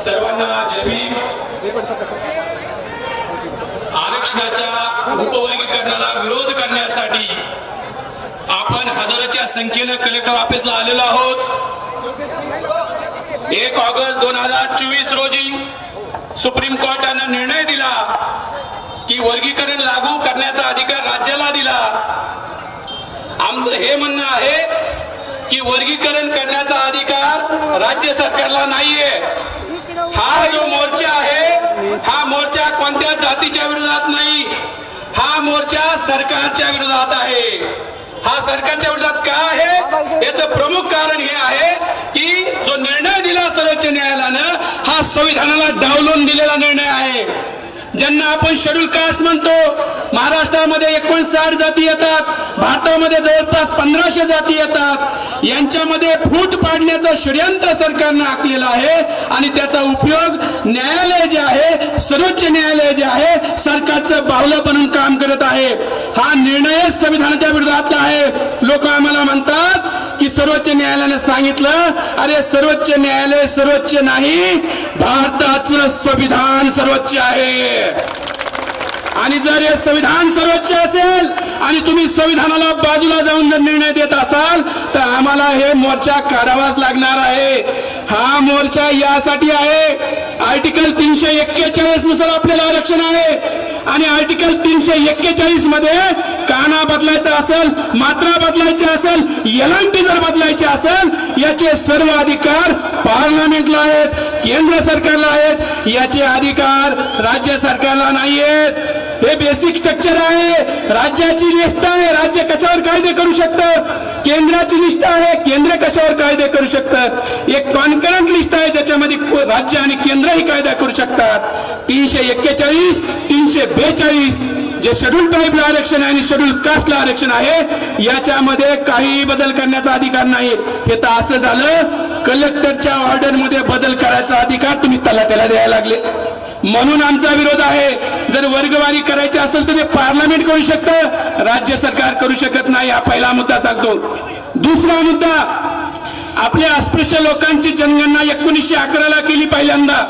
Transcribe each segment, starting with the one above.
सर्वांना जय भीम. आरक्षणाच्या उपवर्गीकरणाला विरोध करण्यासाठी आपण हजारोच्या संख्येने कलेक्टर ऑफिसला आलेलो आहोत. 1 ऑगस्ट 2024 रोजी सुप्रीम कोर्टाने निर्णय दिला की वर्गीकरण लागू करण्याचा अधिकार राज्याला दिला. आमचं हे म्हणणं आहे की वर्गीकरण करण्याचा अधिकार राज्य सरकारला नाहीये. हा जो मोर्चा आहे हा मोर्चा कोणत्या जातीच्या विरोधात नाही, हा मोर्चा सरकारच्या विरोधात आहे. हा सरकारच्या विरोधात का आहे याचं प्रमुख कारण हे आहे की जो निर्णय दिला सर्वोच्च न्यायालयानं हा संविधानाला डावलून दिलेला निर्णय आहे. ज्यांना आपण शेड्यूल कास्ट म्हणतो, महाराष्ट्रामध्ये 59 जाती येतात, भारतामध्ये जवळपास 1500 जाती येतात. यांच्यामध्ये फूट पाडण्याचं षडयंत्र सरकारनं आखलेलं आहे आणि त्याचा उपयोग न्यायालय जे आहे, सर्वोच्च न्यायालय जे आहे, सरकारचं बाहुलं बनून काम करत आहे. हा निर्णय संविधानाच्या विरोधातला आहे. लोक आम्हाला म्हणतात की सर्वोच्च न्यायालयाने सांगितलं, अरे सर्वोच्च न्यायालय सर्वोच्च नाही, भारताचं संविधान सर्वोच्च आहे. आणि जर हे संविधान सर्वोच्च असेल आणि तुम्ही संविधानाला बाजूला जाऊन जर निर्णय देत असाल तर आम्हाला हे मोर्चा काढावाच लागणार आहे. हा मोर्चा यासाठी आहे, आर्टिकल 341 नुसार आपल्याला आरक्षण आहे आणि आर्टिकल 341 मध्ये काना बदलायचा असेल, मात्रा बदलायची असेल, एलएनटी जर बदलायची असेल, याचे सर्व अधिकार पार्लमेंटला आहेत, केंद्र सरकारला आहेत. याचे अधिकार राज्य सरकारला नाही आहेत. हे बेसिक स्ट्रक्चर आहे. राज्याची निष्ठा आहे, राज्य कशावर कायदे करू शकतं. केंद्राची निष्ठा आहे, केंद्र कशावर कायदे करू शकतं. एक कॉन्करंट लिस्ट आहे ज्याच्यामध्ये राज्य आणि केंद्रही कायदा करू शकतात. 341, 342 जे शेड्यूल ट्राईबला आरक्षण आहे आणि शेड्यूल कास्टला आरक्षण आहे, याच्यामध्ये काही बदल करण्याचा अधिकार नाही. हे तर असं झालं, कलेक्टरच्या ऑर्डर मध्ये बदल करायचा अधिकार तुम्ही तलाट्याला द्यायला लागले. म्हणून आमचा विरोध आहे. जर वर्गवारी करायची असेल तर ते पार्लमेंट करू शकतं, राज्य सरकार करू शकत नाही. हा पहिला मुद्दा सांगतो. दुसरा मुद्दा, आपल्या अस्पृश्य लोकांची जनगणना 1911 केली पहिल्यांदा.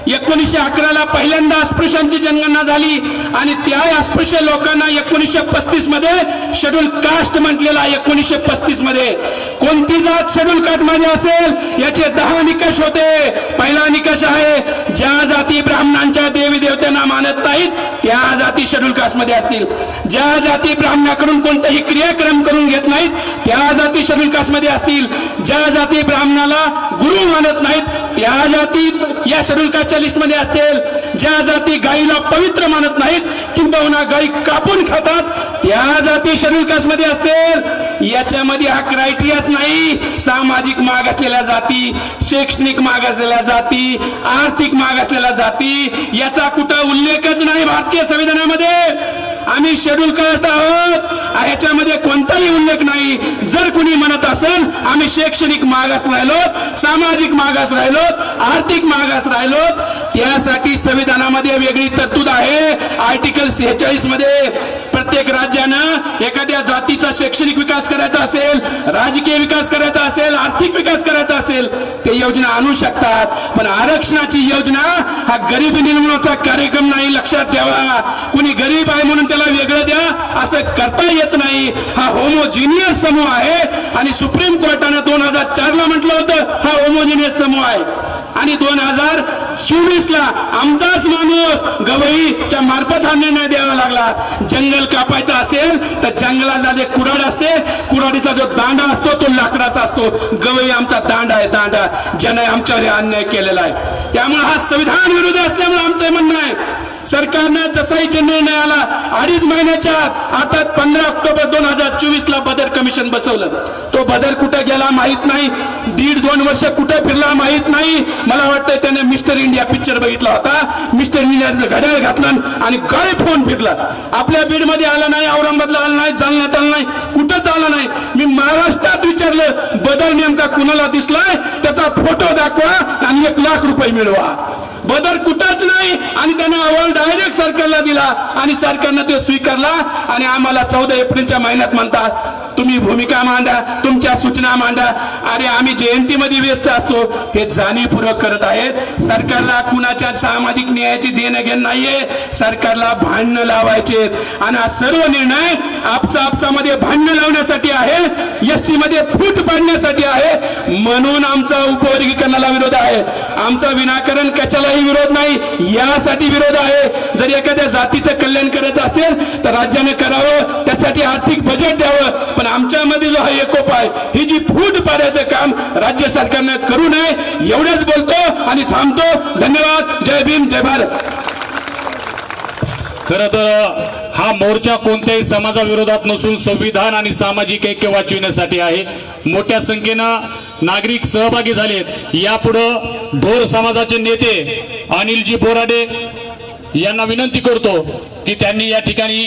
1911 पहिल्यांदा अस्पृश्यांची जनगणना झाली आणि त्या अस्पृश्य लोकांना 1935 मध्ये शेड्यूल कास्ट म्हटलेला. 1935 मध्ये कोणती जात शेड्यूल कास्ट मध्ये असेल याचे 10 निकष होते. पहिला निकष आहे, ज्या जाती ब्राह्मणांच्या देवी देवतांना मानत नाहीत त्या जाती शेड्यूल कास्ट मध्ये असतील. ज्या जाती ब्राह्मणाकडून कोणताही क्रियाक्रम करून घेत नाहीत त्या जाती शेड्यूल कास्ट मध्ये असतील. ज्या जाती ब्राह्मणाला गुरु मानत नाहीत त्या जाती या शेड्यूल कास्टच्या लिस्ट मध्ये असतील. ज्या जाती गायीला पवित्र मानत नाहीत किंबहुना गायी कापून खातात त्या जाती शेड्यूल कास्ट मध्ये असतील. याच्यामध्ये हा क्रायटेरियाच नाही. सामाजिक माग असलेल्या जाती, शैक्षणिक माग असलेल्या जाती, आर्थिक माग असलेल्या जाती, याचा कुठं उल्लेखच नाही भारतीय संविधानामध्ये. आम्ही शेड्यूल कास्ट आहोत ह्याच्यामध्ये कोणताही उल्लेख नाही. जर कुणी म्हणत असेल आम्ही शैक्षणिक मागास राहिलो, सामाजिक मागास राहिलो, आर्थिक मागास राहिलो, त्यासाठी संविधानामध्ये वेगळी तरतूद आहे. आर्टिकल 46 मध्ये प्रत्येक राज्यानं एखाद्या जातीचा शैक्षणिक विकास करायचा असेल, राजकीय विकास करायचा असेल, आर्थिक विकास करायचा असेल ते योजना आणू शकतात. पण आरक्षणाची योजना हा गरिबी निर्मूलनाचा कार्यक्रम नाही, लक्षात ठेवा. कुणी गरीब आहे म्हणून त्याला वेगळं द्या असं करता येत नाही. हा होमोजिनियस समूह आहे आणि सुप्रीम कोर्टानं 2004 ला म्हटलं होतं हा होमोजिनियस समूह आहे. आणि 2024 ला आमचाच माणूस गवईच्या मार्फत हा निर्णय द्यावा लागला. जंगल कापायचं असेल तर जंगलाला जे कुऱ्हाड असते, कुऱ्हाडीचा जो दांडा असतो तो लाकडाचा असतो. गवई आमचा दांडा आहे, दांडा, ज्याने आमच्यावर अन्याय केलेला आहे. त्यामुळे हा संविधान विरोधी असल्यामुळे आमचं म्हणणं आहे सरकारनं जसाही निर्णय आला 2.5 महिन्याच्या आता 15 ऑक्टोबर 2024 ला बदर कमिशन बसवलं. तो बदर कुठे गेला माहित नाही. 1.5-2 वर्ष कुठे फिरला माहित नाही. मला वाटतं त्याने मिस्टर इंडिया पिक्चर बघितला होता. मिस्टर इंडियाचं घड्याळ घातलं आणि गायब होऊन फिरला. आपल्या बीड मध्ये आला नाही, औरंगाबादला आला नाही, जालन्यात आला नाही, कुठंच आला नाही. मी महाराष्ट्रात विचारलं बदर नेमका कुणाला दिसलाय त्याचा फोटो दाखवा आणि 1 लाख रुपये मिळवा. बदर कुठंच नाही आणि त्याने अहवाल डायरेक्ट सरकारला दिला आणि सरकारनं ते स्वीकारला. आणि आम्हाला 14 एप्रिलच्या महिन्यात म्हणतात तुम्ही भूमिका मांडा, तुमच्या सूचना मांडा. अरे आम्ही जयंतीमध्ये व्यस्त असतो हे जाणीवपूर्वक करत आहेत. सरकारला कुणाच्या सामाजिक न्यायाची देणं घेणं नाहीये. सरकारला भांडणं लावायचे आणि हा सर्व निर्णय आपसामध्ये भांडणं लावण्यासाठी आहे, एससी मध्ये फूट पाडण्यासाठी आहे. म्हणून आमचा उपवर्गीकरणाला विरोध आहे. आमचा विनाकारण कशालाही विरोध नाही, यासाठी विरोध आहे. जर एखाद्या जातीचं कल्याण करायचं असेल तर राज्याने करावं, त्यासाठी आर्थिक बजेट द्यावं. पण आमच्यामध्ये जो हा एकोप आहे, ही जी फूट पाडायचं काम राज्य सरकारनं करू नये. एवढंच बोलतो आणि थांबतो. धन्यवाद. जय भीम, जय भारत. खरं तर हा मोर्चा कोणत्याही समाजाविरोधात नसून संविधान आणि सामाजिक ऐक्य वाचविण्यासाठी आहे. मोठ्या संख्येनं नागरिक सहभागी झालेत. यापुढे ढोर समाजाचे नेते अनिलजी बोराडे यांना विनंती करतो की त्यांनी या ठिकाणी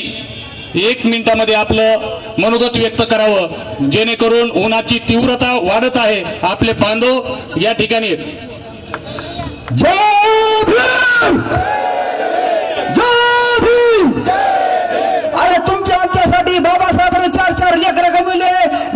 1 मिनिटामध्ये आपलं मनोगत व्यक्त करावं, जेणेकरून उन्हाची तीव्रता वाढत आहे. आपले बांधव या ठिकाणी आहेत. जय भीम, जय भीम. अरे तुमच्या आमच्यासाठी बाबासाहेबांनी 4 लेकरं गमविले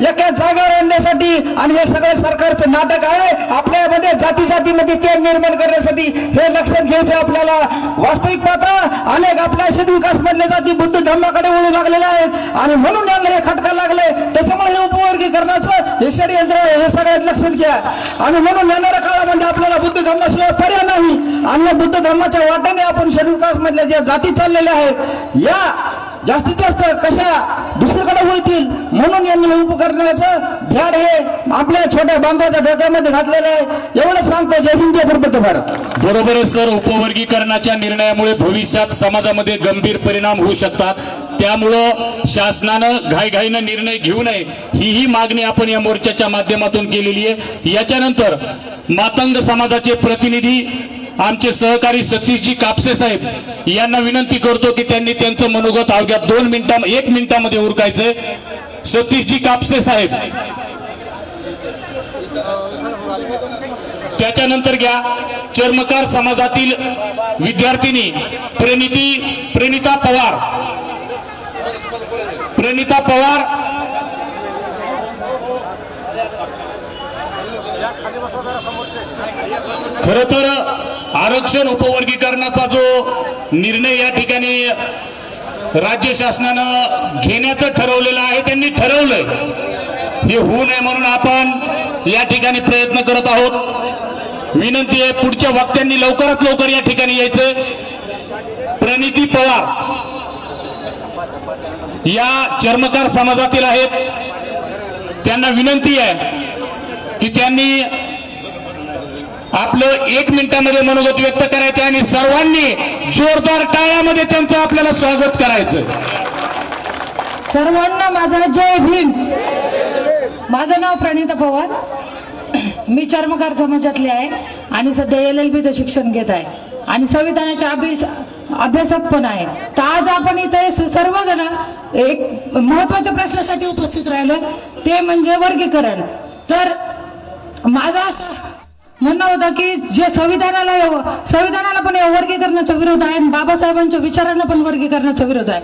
एका जागेवर आणण्यासाठी. आणि हे सगळे सरकारचं नाटक आहे. आपल्यामध्ये जातीमध्ये तेढ निर्माण करण्यासाठी हे लक्षात घ्यायचे आपल्याला. वास्तविक पाहता अनेक आपल्या शेड्यूल कास्ट मधल्या जाती बुद्ध धर्माकडे वळू लागलेल्या आहेत आणि म्हणून यांना हे खटका लागले. त्याच्यामुळे हे उपवर्गीकरणाचं हे षडयंत्र हे सगळ्यात लक्षात घ्या. आणि म्हणून येणाऱ्या काळामध्ये आपल्याला बुद्ध धर्माशिवाय पर्याय नाही. आणि या बुद्ध धर्माच्या वाटेने आपण शेड्यूल कास्ट मधल्या ज्या जाती चाललेल्या आहेत या जास्तीत जास्त कशा दुसरीकडे होतील, म्हणून यांनी हे उपकरणाचं भ्याड हे आपल्या छोट्या बांधवाच्या डोक्यामध्ये घातलेलं आहे. एवढं सांगतो. जय हिंद, जय पूर्ण भारत. बरोबर आहे सर. उपवर्गीकरणाच्या निर्णयामुळे भविष्यात समाजामध्ये गंभीर परिणाम होऊ शकतात. त्यामुळं शासनानं घाईघाईनं निर्णय घेऊ नये, ही मागणी आपण या मोर्चाच्या माध्यमातून केलेली आहे. याच्यानंतर मातंग समाजाचे प्रतिनिधी आमचे सहकारी सतीशजी कापसे साहेब यांना विनंती करतो की त्यांनी त्यांचं मनोगत अवघ्या 1 मिनिटामध्ये उरकायचंय. सतीशजी कापसे साहेब. त्याच्यानंतर घ्या चर्मकार समाजातील विद्यार्थिनी प्रेनिता पवार. खर तर आरक्षण उपवर्गीकरणाचा जो निर्णय या ठिकाणी राज्य शासनानं घेण्याचं ठरवलेलं आहे, त्यांनी ठरवलंय हे होऊ नये म्हणून आपण या ठिकाणी प्रयत्न करत आहोत. विनंती आहे पुढच्या वक्त्यांनी लवकरात लवकर या ठिकाणी यायचंय. प्रणिती पवार या चर्मकार समाजातील आहेत. त्यांना विनंती आहे की त्यांनी आपलं 1 मिनिटामध्ये मनोगत व्यक्त करायचे आणि सर्वांनी जोरदार टाळ्यामध्ये त्यांचं आपल्याला स्वागत करायचं. सर्वांना माझा जय भीम. माझं नाव प्रणिता पवार. मी चर्मकार समाजातले आहे आणि सध्या LLB चं शिक्षण घेत आहे आणि संविधानाचे अभ्यासक पण आहे. तर आज आपण इथे सर्वजण एक महत्वाच्या प्रश्नासाठी उपस्थित राहिले, ते म्हणजे वर्गीकरण. तर माझं असं म्हणणं होतं की जे संविधानाला पण वर्गीकरणाचा विरोध आहे आणि बाबासाहेबांच्या विचारांना पण वर्गीकरणाचा विरोध आहे.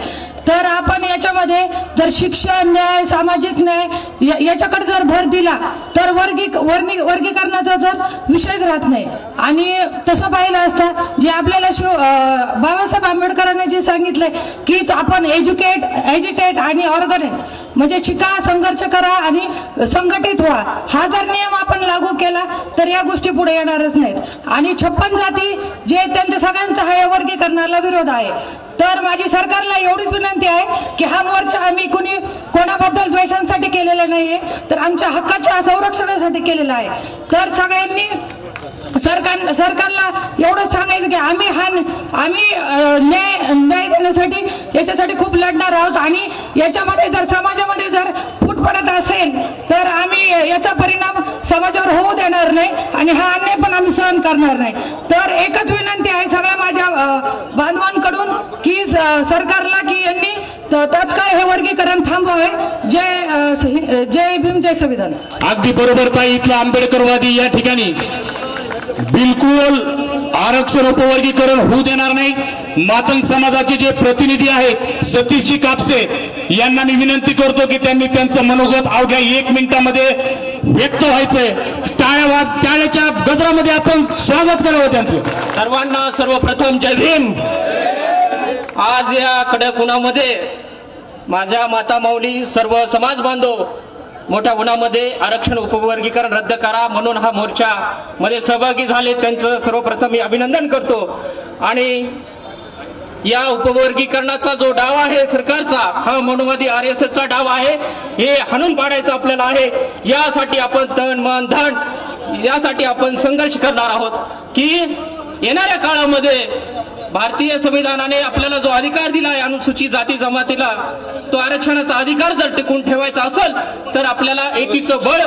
तर आपण याच्यामध्ये जर शिक्षण न्याय, सामाजिक न्याय याच्याकडे जर भर दिला तर वर्गीकरणाचा जर विषयच राहत नाही. आणि तसं पाहिलं असतं जे आपल्याला बाबासाहेब आंबेडकरांनी जे सांगितलंय की आपण एज्युकेट आणि ऑर्गनाइज म्हणजे शिका, संघर्ष करा आणि संघटित व्हा, हा जर नियम आपण लागू केला तर या गोष्टी पुढे येणारच नाहीत. आणि 56 जाती जे त्यांच्या सगळ्यांचा हा वर्गीकरणाला विरोध आहे. तर माझी सरकारला एवढीच विनंती आहे की हा मोर्चा आम्ही कोणाबद्दल द्वेषांसाठी केलेला नाहीये, तर आमच्या हक्काच्या संरक्षणासाठी केलेला आहे. तर सगळ्यांनी सरकारला एवढं सांगायचं की आम्ही न्याय देण्यासाठी याच्यासाठी खूप लढणार आहोत आणि याच्यामध्ये जर समाजामध्ये जर फूट पडत असेल तर आम्ही याचा परिणाम समाजावर होऊ देणार नाही आणि हा अन्याय पण आम्ही सहन करणार नाही. तर एकच विनंती आहे सगळ्या माझ्या बांधवांकडून की सरकारला की यांनी तात्काळ हे वर्गीकरण थांबवावे. जय भीम, जय संविधान. अगदी बरोबर ताई. इथला आंबेडकरवादी या ठिकाणी बिलकुल आरक्षण उपवर्गीकरण होऊ देणार नाही. मातंग समाजाचे जे प्रतिनिधी आहेत सतीशजी कापसे यांना मी विनंती करतो की त्यांनी त्यांचं मनोगत अवघ्या 1 मिनिटामध्ये व्यक्त व्हायचंय. टाळ्याच्या गजरामध्ये आपण स्वागत करावं त्यांचं. सर्वांना सर्वप्रथम जय भीम. आज या कडक उन्हामध्ये माझ्या माता माऊली सर्व समाज बांधव मोठ्या उन्हामध्ये आरक्षण उपवर्गीकरण रद्द करा म्हणून हा मोर्चा मध्ये सहभागी झाले. त्यांचं सर्वप्रथम मी अभिनंदन करतो. आणि या उपवर्गीकरणाचा जो डाव आहे सरकारचा, हा मनुवादी RSS चा डाव आहे. हे हाणून पाडायचं आपल्याला आहे. यासाठी आपण तन मन धन यासाठी आपण संघर्ष करणार आहोत की येणाऱ्या काळामध्ये भारतीय संविधानाने आपल्याला जो अधिकार दिला आहे अनुसूचित जाती जमातीला, तो आरक्षणाचा अधिकार जर टिकून ठेवायचा असेल तर आपल्याला एकीचं बळ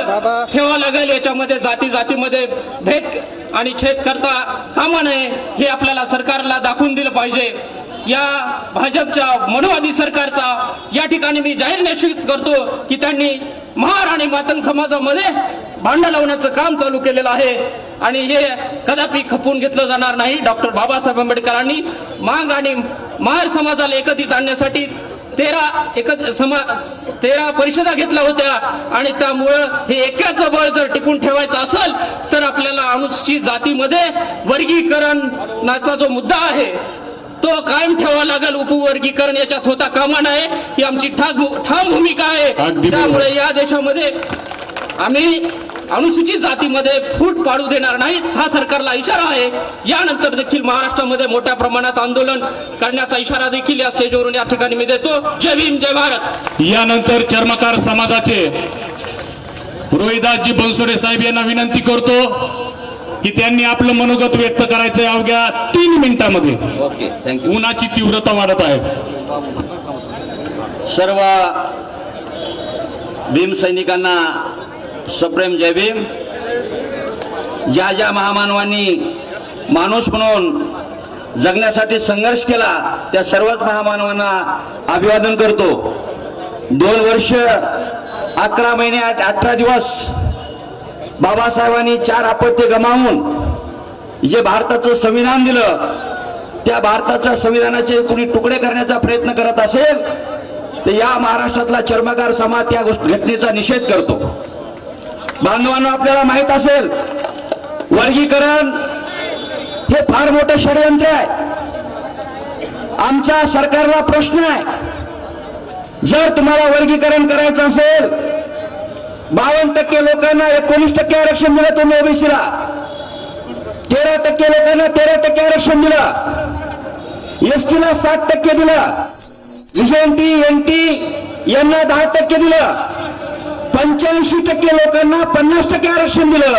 ठेवावं लागेल. याच्यामध्ये जातीमध्ये भेद आणि छेद करता कामा नये हे आपल्याला सरकारला दाखवून दिलं पाहिजे. या भाजपच्या मनुवादी सरकारचा या ठिकाणी मी जाहीर निश्चित करतो की त्यांनी महार आणि मातंग समाजामध्ये भांडण लावण्याचं काम चालू केलेलं आहे आणि हे कदापि खपवून घेतलं जाणार नाही. डॉक्टर बाबासाहेब आंबेडकरांनी मांग आणि महार समाजाला एकत्रित आणण्यासाठी 13 परिषदा घेतल्या होत्या आणि त्यामुळं हे एकाचं बळ जर टिकून ठेवायचं असेल तर आपल्याला अनुसूचित जातीमध्ये वर्गीकरणाचा जो मुद्दा आहे तो कायम ठेवावा लागेल. उपवर्गीकरण याच्यात होता कामा नये ही आमची ठाम भूमिका आहे. त्यामुळे या देशामध्ये आम्ही अनुसूचित जातीमध्ये फूट पाडू देणार नाहीत हा सरकारला इशारा आहे. यानंतर देखील महाराष्ट्रामध्ये मोठ्या प्रमाणात आंदोलन करण्याचा इशारा देखील या स्टेजवरून या ठिकाणी मी देतो. जय भीम जय भारत. यानंतर चर्मकार समाजाचे रोहिदासजी बनसोडे साहेब यांना विनंती करतो की त्यांनी आपलं मनोगत व्यक्त करायचंय अवघ्या 3 मिनिटांमध्ये. Okay, thank you. उन्हाची तीव्रता वाढत आहे. सर्व भीम सैनिकांना सप्रेम जय भीम. ज्या ज्या महामानवांनी माणूस म्हणून जगण्यासाठी संघर्ष केला त्या सर्वच महामानवांना अभिवादन करतो. 2 वर्ष 11 महिने 18 दिवस बाबासाहेबांनी 4 अपत्य गमावून जे भारताचं संविधान दिलं, त्या भारताच्या संविधानाचे कुणी तुकडे करण्याचा प्रयत्न करत असेल तर या महाराष्ट्रातला चर्मकार समाज त्या घटनेचा निषेध करतो. बांधवांनो, आपल्याला माहित असेल वर्गीकरण हे फार मोठं षडयंत्र आहे. आमच्या सरकारला प्रश्न आहे, जर तुम्हाला वर्गीकरण करायचं असेल 52% लोकांना 19% आरक्षण दिलं तुम्ही ओबीसीला, 13% लोकांना 13% आरक्षण दिलं, एसटीला 60% दिलं, विजयंती एनटी यांना 10% दिलं, 85% लोकांना 50% आरक्षण दिलं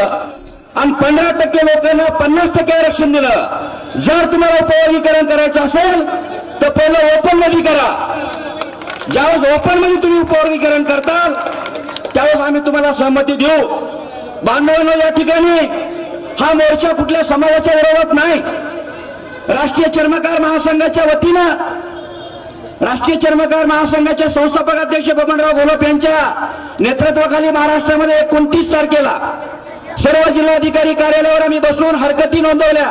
आणि 15% लोकांना 50% आरक्षण दिलं. जर तुम्हाला उपवर्गीकरण करायचं असेल तर पहिलं ओपन मध्ये करा. ज्यावेळेस ओपन मध्ये तुम्ही उपवर्गीकरण करताल त्यावेळेस आम्ही तुम्हाला सहमती देऊ. बांधवांनो, या ठिकाणी हा मोर्चा कुठल्या समाजाच्या विरोधात नाही. राष्ट्रीय चर्मकार महासंघाच्या वतीनं राष्ट्रीय चर्मकार महासंघाचे संस्थापक अध्यक्ष बबनराव घोलप यांच्या नेतृत्वाखाली महाराष्ट्रामध्ये 29 तारखेला सर्व जिल्हाधिकारी कार्यालयावर आम्ही बसून हरकती नोंदवल्या.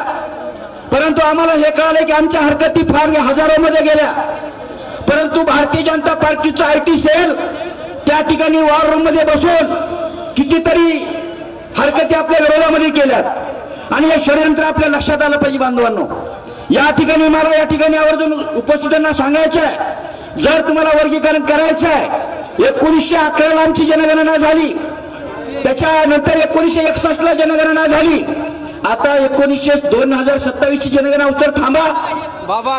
परंतु आम्हाला हे कळाले की आमच्या हरकती फार हजारोमध्ये गेल्या. परंतु भारतीय जनता पार्टीचा IT सेल त्या ठिकाणी वॉर रूम मध्ये बसून कितीतरी हरकती आपल्या विरोधामध्ये केल्यात आणि हे षडयंत्र आपल्या लक्षात आलं पाहिजे. बांधवांनो, या ठिकाणी मला या ठिकाणी आवर्जून उपस्थितांना सांगायचं आहे, जर तुम्हाला वर्गीकरण करायचं आहे 1911ला आमची जनगणना झाली, त्याच्यानंतर 1961ला जनगणना झाली, आता 2027 ची जनगणना उत्तर थांबा.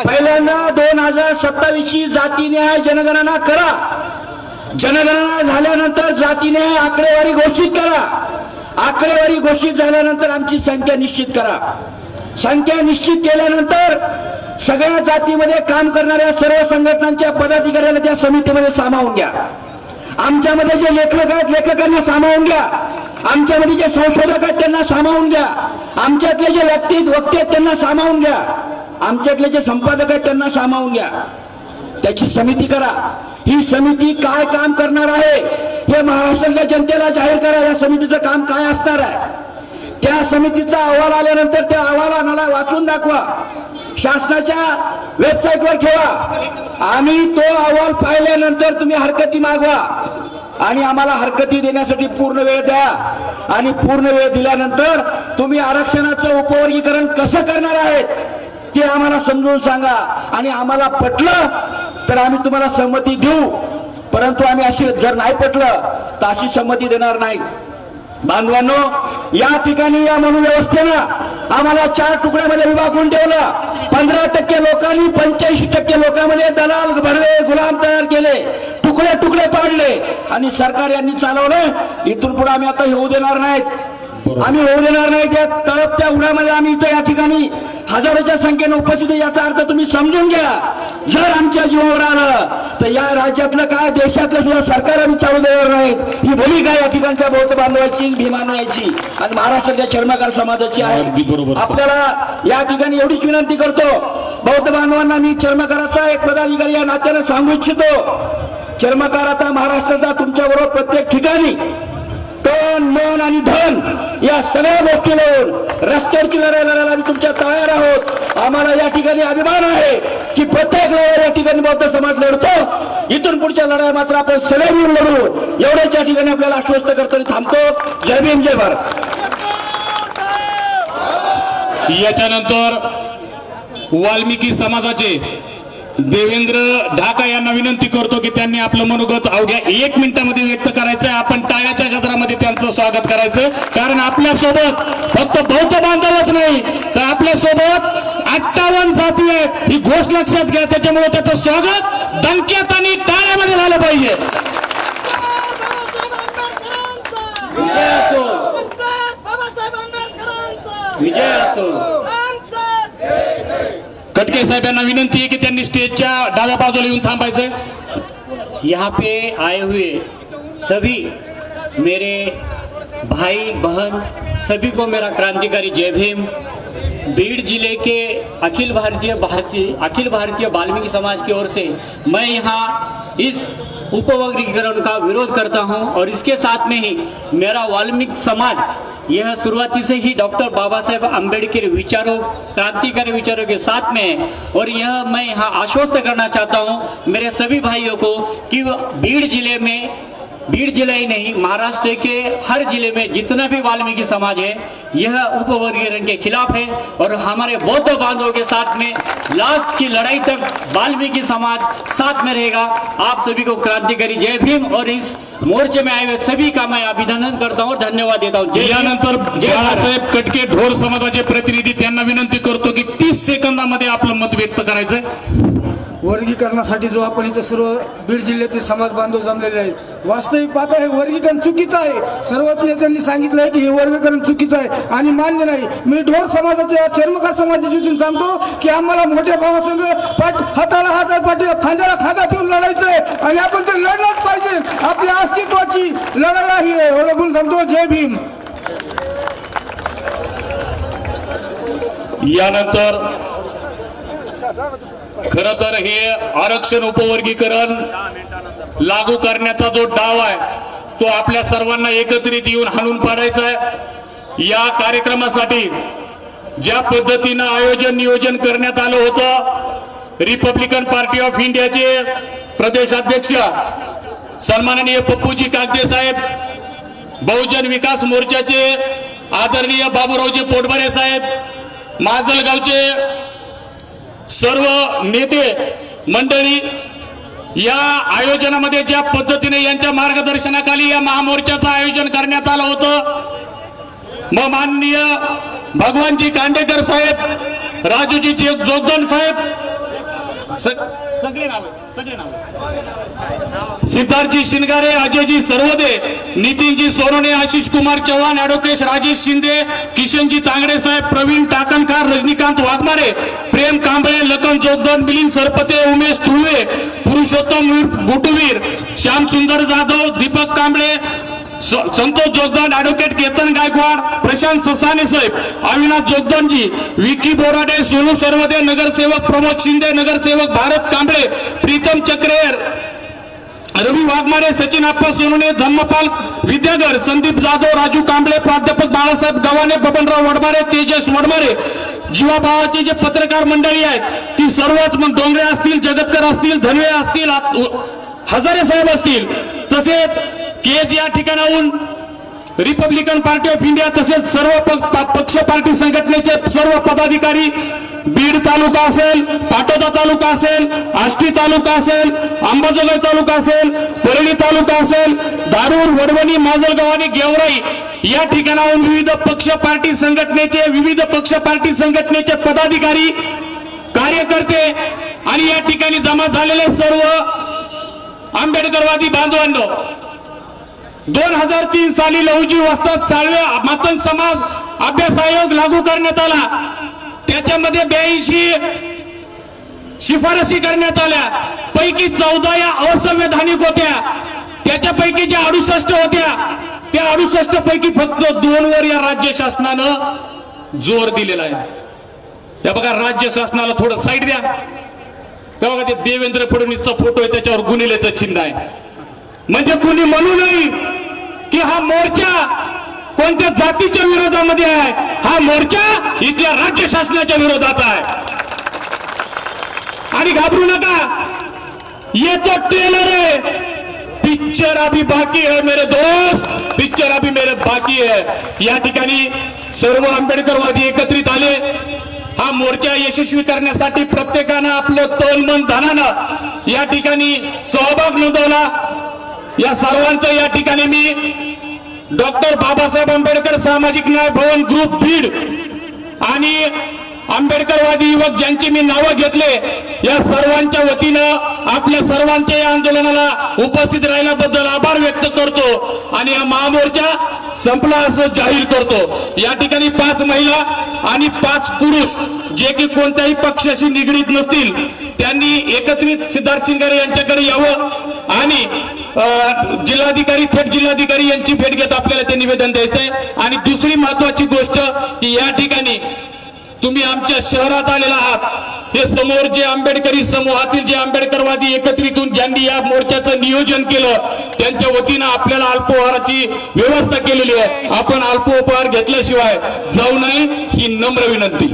पहिल्यांदा 2027 ची जातीन्याय जनगणना करा. जनगणना झाल्यानंतर जातीन्याय आकडेवारी घोषित करा. आकडेवारी घोषित झाल्यानंतर आमची संख्या निश्चित करा. संख्या निश्चित केल्यानंतर सगळ्या जातीमध्ये काम करणाऱ्या सर्व संघटनांच्या पदाधिकाऱ्याला त्या समितीमध्ये सामावून घ्या. आमच्यामध्ये जे लेखक आहेत लेखकांना सामावून घ्या. आमच्यामध्ये जे संशोधक आहेत त्यांना सामावून घ्या. आमच्यातले जे वक्ते आहेत त्यांना सामावून घ्या. आमच्यातले जे संपादक आहेत त्यांना सामावून घ्या. त्याची समिती करा. ही समिती काय काम करणार आहे हे महाराष्ट्रातल्या जनतेला जाहीर करा. या समितीचं काम काय असणार आहे त्या समितीचा अहवाल आल्यानंतर त्या अहवालाला वाचून दाखवा. शासनाच्या वेबसाईटवर ठेवा. आम्ही तो अहवाल पाहिल्यानंतर तुम्ही हरकती मागवा आणि आम्हाला हरकती देण्यासाठी पूर्ण वेळ द्या. आणि पूर्ण वेळ दिल्यानंतर तुम्ही आरक्षणाचं उपवर्गीकरण कसं करणार आहेत ते आम्हाला समजून सांगा. आणि आम्हाला पटलं तर आम्ही तुम्हाला संमती देऊ, परंतु आम्ही अशी जर नाही पटलं तर अशी संमती देणार नाही. बांधवांनो, या ठिकाणी या म्हणून व्यवस्थेनं आम्हाला 4 तुकड्यामध्ये विभागून ठेवलं. 15% लोकांनी 85% लोकांमध्ये दलाल भडवे गुलाम तयार केले, तुकडे तुकडे पाडले आणि सरकार यांनी चालवलं. इथून पुढे आम्ही आता येऊ देणार नाहीत, आम्ही होऊ देणार नाही. त्या तळपत्या उड्यामध्ये आम्ही इथं या ठिकाणी हजारोच्या संख्येने उपस्थित आहे. याचा अर्थ तुम्ही समजून घ्या, जर आमच्या जीवावर आलं तर या राज्यातलं काय देशातलं सुद्धा सरकार आम्ही चालू देणार नाहीत. ही भूमिका या ठिकाणच्या बौद्ध बांधवाची, भीमानवाची आणि महाराष्ट्राच्या चर्मकार समाजाची अगदी आहे. बरोबर. आपल्याला या ठिकाणी एवढीच विनंती करतो, बौद्ध बांधवांना मी चर्मकाराचा एक पदाधिकारी या नात्यानं सांगू इच्छितो. चर्मकार आता महाराष्ट्राचा तुमच्याबरोबर प्रत्येक ठिकाणी तन मन आणि धन या सगळ्या गोष्टी लावून रस्त्यावरची लढाई लढायला आम्ही तुमच्या तयार आहोत. आम्हाला या ठिकाणी अभिमान आहे की प्रत्येक लढाई या ठिकाणी बौद्ध समाज लढतो. इथून पुढच्या लढाई मात्र आपण सगळे मिळून लढू, एवढ्याच या ठिकाणी आपल्याला आश्वस्त करताना थांबतो. जय भीम, जय भारत. याच्यानंतर वाल्मिकी समाजाचे देवेंद्र ढाका यांना विनंती करतो की त्यांनी आपलं मनोगत अवघ्या 1 मिनिटामध्ये व्यक्त करायचं. आपण टाळ्याच्या गजरामध्ये त्यांचं स्वागत करायचं, कारण आपल्या सोबत फक्त बौद्ध बांधवच नाही तर आपल्या सोबत 58 जाती आहेत, ही गोष्ट लक्षात घ्या. त्याच्यामुळे त्याचं स्वागत दणक्यात आणि टाळ्यामध्ये झालं पाहिजे. विजय असो, विजय असो. कटके साहेबांना विनंती आहे की त्यांनी स्टेजच्या डाव्या बाजूला येऊन थांबायचं. यहाँ पे आए हुए सभी मेरे भाई बहन सभी को मेरा क्रांतिकारी जय भीम. बीड़ जिले के अखिल भारतीय वाल्मीकि समाज की ओर से मैं यहाँ इस उपवर्गीकरण का विरोध करता हूँ और इसके साथ में ही मेरा वाल्मीकि समाज यह शुरुआती से ही डॉक्टर बाबा साहेब अम्बेडकर विचारों, क्रांतिकारी विचारों के साथ में है. और यह मैं यहाँ आश्वस्त करना चाहता हूँ मेरे सभी भाइयों को कि बीड़ जिला ही नहीं, महाराष्ट्र के हर जिले में जितना भी वाल्मीकि समाज है यह उपवर्गीकरण के खिलाफ है. और हमारे बौद्ध बांधवों के साथ में लास्ट की लड़ाई तक वाल्मीकि समाज साथ में रहेगा. आप सभी को क्रांतिकारी जय भीम. और इस मोर्चे में आए हुए सभी का मैं अभिनंदन करता हूँ और धन्यवाद देता हूँ. यानंतर बाळासाहेब कटके ढोर समाजाचे प्रतिनिधी, त्यांना विनंती करतो की 30 सेकंदामध्ये आपलं मत व्यक्त करायचंय. वर्गीकरणासाठी जो आपण इथे सर्व बीड जिल्ह्यातील समाज बांधव जमलेले आहेत, वास्तविक पाहता हे वर्गीकरण चुकीचं आहे. सर्वच नेत्यांनी सांगितलं आहे की हे वर्गीकरण चुकीचं आहे आणि मान्य नाही. मी ढोर समाजाच्या, चर्मकार समाजातून सांगतो की आम्हाला मोठ्या भावासंग हाताला हात, खांद्याला खांदा ठेवून लढायचं आहे आणि आपण ते लढलंच पाहिजे. आपल्या अस्तित्वाची लढायला ही ओळखून सांगतो. जय भीम. यानंतर खर तर हे आरक्षण उपवर्गीकरण लागू करण्याचा जो डाव आहे तो आपल्या सर्वांना एकत्रित येऊन हाणून पाडायचा आहे. या कार्यक्रमासाठी ज्या पद्धतीनं नियोजन करण्यात आलं होतं, रिपब्लिकन पार्टी ऑफ इंडियाचे प्रदेशाध्यक्ष सन्माननीय पप्पूजी कागदे साहेब, बहुजन विकास मोर्चाचे आदरणीय बाबूरावजी पोटबरे साहेब, माजलगावचे सर्व नेते मंडळी, या आयोजनामध्ये ज्या पद्धतीने यांच्या मार्गदर्शनाखाली या महामोर्चाचं आयोजन करण्यात आलं होतं, मग माननीय भगवानजी कांडेकर साहेब, राजूजी जोगदंड साहेब, सगळे नाव, सिद्धार्थजी शिनगारे, अजयजी सरवदे, नितीनजी सोनोने, आशिष कुमार चव्हाण, ऍडव्होकेट राजेश शिंदे, किशनजी तांगडे साहेब, प्रवीण टाकणकार, रजनीकांत वाघमारे, प्रेम कांबळे, लखन जोगदंड, मिलिंद सरपते, उमेश ठुळवे, पुरुषोत्तम गुटुवीर, श्याम सुंदर जाधव, दीपक कांबळे, संतोष जोगदंड, ऍडव्होकेट केतन गायकवाड, प्रशांत ससाने साहेब, अविनाश जोगदंडजी, विकी बोराडे, सोनू सरवदे, नगरसेवक प्रमोद शिंदे, नगरसेवक भारत कांबळे, प्रीतम चक्रेर, रवी वाघमारे, सचिन आप्पा सोनोने, धम्मपाल विद्याधर, संदीप जाधव, राजू कांबळे, प्राध्यापक बाळासाहेब गव्हाणे, बबनराव वडमारे, तेजस वडमारे, जीवाभावाची जे पत्रकार मंडळी आहेत ती सर्वच, मग डोंगरे असतील, जगतकर असतील, धनवे असतील, हजारे साहेब असतील, तसेच केज या ठिकाणाहून रिपब्लिकन पार्टी ऑफ इंडिया, तसेच सर्व पक्ष पार्टी संघटनेचे सर्व पदाधिकारी, बीड तालुका असेल, पाटोदा तालुका असेल, आष्टी तालुका असेल, अंबाजोगाई तालुका असेल, परळी तालुका असेल, दारूर, वडवणी, माजलगाव आणि गेवराई या ठिकाणाहून विविध पक्ष पार्टी संघटनेचे पदाधिकारी, कार्यकर्ते आणि या ठिकाणी जमा झालेले सर्व आंबेडकरवादी बांधवांनो, 2003 साली लहुजी वस्ताद साळवे मातंग समाज अभ्यास आयोग लागू करण्यात आला. त्याच्यामध्ये 82 शिफारसी करण्यात आल्या, पैकी 14 या असंवैधानिक होत्या. त्याच्यापैकी ज्या 68 होत्या त्या 68 पैकी फक्त 2 वर या राज्य शासनानं जोर दिलेला आहे. या बघा, राज्य शासनाला थोडं साईड द्या. तेव्हा ते देवेंद्र फडणवीसचा फोटो आहे, त्याच्यावर गुन्हेचं चिन्ह आहे. म्हणजे कुणी म्हणू नये की हा मोर्चा कोणत्या जातीच्या विरोधामध्ये आहे, हा मोर्चा इथल्या राज्य शासनाच्या विरोधात आहे. आणि घाबरू नका, ये तो ट्रेलर है, पिक्चर अभी बाकी है मेरे दोस्त, पिक्चर अभी मेरे बाकी है. या ठिकाणी सर्व आंबेडकरवादी एकत्रित आले. हा मोर्चा यशस्वी करण्यासाठी प्रत्येकानं आपलं तन मन धनानं या ठिकाणी सहभाग नोंदवला. या सर्वांचं या ठिकाणी मी डॉक्टर बाबासाहेब आंबेडकर सामाजिक न्याय भवन ग्रुप बीड आणि आंबेडकरवादी युवक ज्यांची मी नावं घेतले, या सर्वांच्या वतीनं आपल्या सर्वांच्या या आंदोलनाला उपस्थित राहिल्याबद्दल आभार व्यक्त करतो आणि हा महामोर्चा संपला असं जाहीर करतो. या ठिकाणी 5 महिला आणि 5 पुरुष जे की कोणत्याही पक्षाशी निगडीत नसतील त्यांनी एकत्रित सिद्धार्थ शिंगारे यांच्याकडे यावं आणि जिल्हाधिकारी, थेट जिल्हाधिकारी यांची भेट घेत आपल्याला ते निवेदन द्यायचंय. आणि दुसरी महत्वाची गोष्ट की या ठिकाणी तुम्ही आमच्या शहरात आलेला आहात. हे समोर जे आंबेडकरी समूहातील जे आंबेडकरवादी एकत्रित होऊन ज्यांनी या मोर्चाचं नियोजन केलं त्यांच्या वतीनं आपल्याला अल्पोपहाराची व्यवस्था केलेली आहे. आपण अल्पोपहार घेतल्याशिवाय जाऊ नये ही नम्र विनंती.